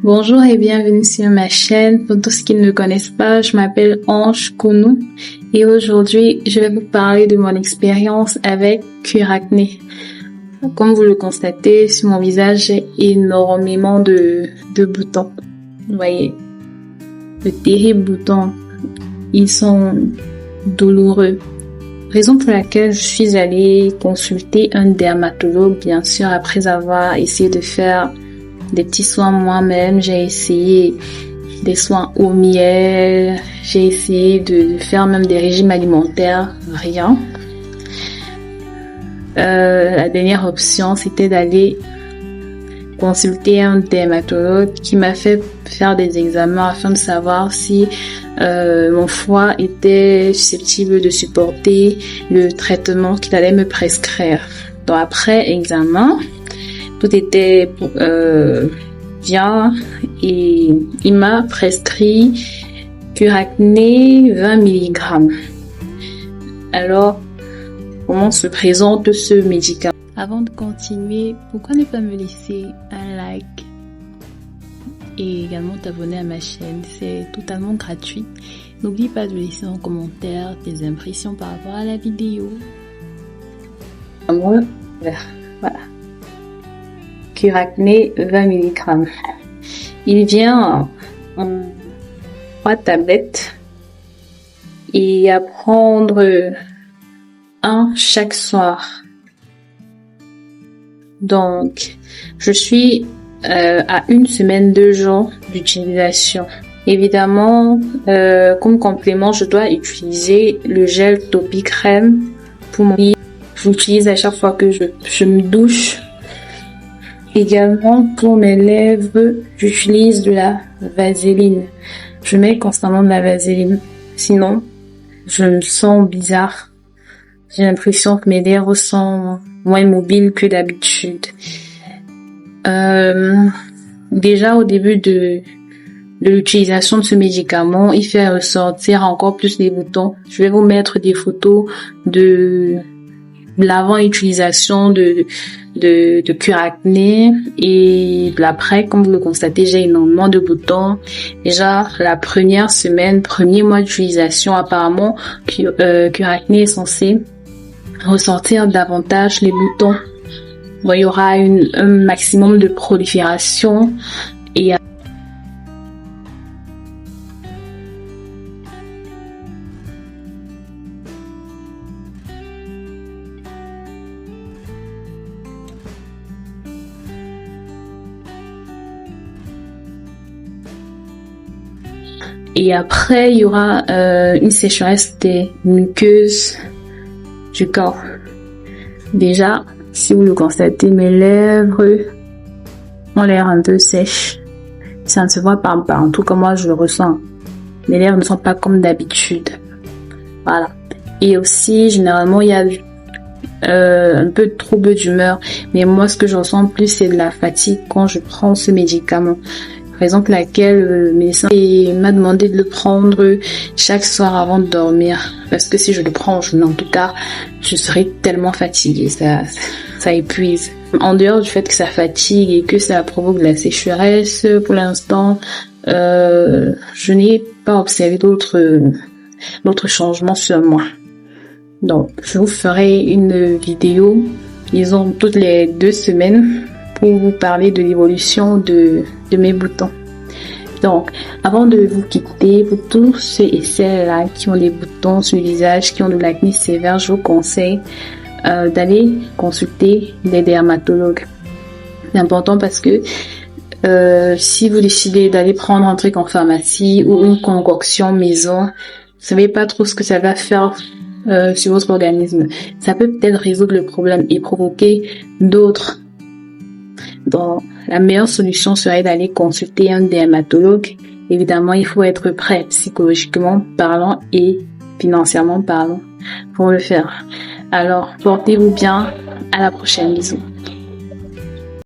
Bonjour et bienvenue sur ma chaîne. Pour tous ceux qui ne me connaissent pas, je m'appelle Ange Kounou et aujourd'hui, je vais vous parler de mon expérience avec cuir acné. Comme vous le constatez, sur mon visage, j'ai énormément de boutons. Vous voyez, de terribles boutons. Ils sont douloureux. Raison pour laquelle je suis allée consulter un dermatologue, bien sûr, après avoir essayé de faire des petits soins moi-même. J'ai essayé des soins au miel, j'ai essayé de faire même des régimes alimentaires, rien. La dernière option, c'était d'aller consulter un dermatologue qui m'a fait faire des examens afin de savoir si mon foie était susceptible de supporter le traitement qu'il allait me prescrire. Donc après examen, tout était bien et il m'a prescrit cuir acné 20 mg. Alors, comment se présente ce médicament? Avant de continuer, pourquoi ne pas me laisser un like et également t'abonner à ma chaîne? C'est totalement gratuit. N'oublie pas de laisser en commentaire tes impressions par rapport à la vidéo. Voilà. Cuir acné 20 mg. Il vient en 3 tablettes et à prendre un chaque soir. Donc, je suis à 1 semaine, 2 jours d'utilisation. Évidemment, comme complément, je dois utiliser le gel Topicrème pour mon lit. J'utilise à chaque fois que je me douche. Également, pour mes lèvres, j'utilise de la vaseline. Je mets constamment de la vaseline. Sinon, je me sens bizarre. J'ai l'impression que mes lèvres sont moins mobiles que d'habitude. Déjà au début de l'utilisation de ce médicament, il fait ressortir encore plus les boutons. Je vais vous mettre des photos de l'avant-utilisation de cuir acné et de l'après. Comme vous le constatez, j'ai énormément de boutons. Déjà, la première semaine, premier mois d'utilisation, apparemment, cuir acné est censé ressortir davantage les boutons. Bon, il y aura un maximum de prolifération et après il y aura une sécheresse des muqueuses du corps. Déjà, si vous le constatez, mes lèvres ont l'air un peu sèches. Ça ne se voit pas, en tout cas moi je le ressens. Mes lèvres ne sont pas comme d'habitude. Voilà. Et aussi, généralement, il y a un peu de trouble d'humeur. Mais moi, ce que je ressens plus, c'est de la fatigue quand je prends ce médicament. Raison pour laquelle le médecin m'a demandé de le prendre chaque soir avant de dormir. Parce que si je le prends en journée, en tout cas, je serai tellement fatiguée. Ça épuise. En dehors du fait que ça fatigue et que ça provoque de la sécheresse, pour l'instant, je n'ai pas observé d'autres changements sur moi. Donc, je vous ferai une vidéo, disons, toutes les 2 semaines pour vous parler de l'évolution de mes boutons. Donc, avant de vous quitter, pour tous ceux et celles-là qui ont des boutons sur le visage, qui ont de l'acné sévère, je vous conseille d'aller consulter des dermatologues. C'est important parce que si vous décidez d'aller prendre un truc en pharmacie ou une concoction maison, vous savez pas trop ce que ça va faire sur votre organisme. Ça peut peut-être résoudre le problème et provoquer d'autres. Donc, la meilleure solution serait d'aller consulter un dermatologue. Évidemment, il faut être prêt psychologiquement parlant et financièrement parlant pour le faire. Alors, portez-vous bien. À la prochaine. Bisous.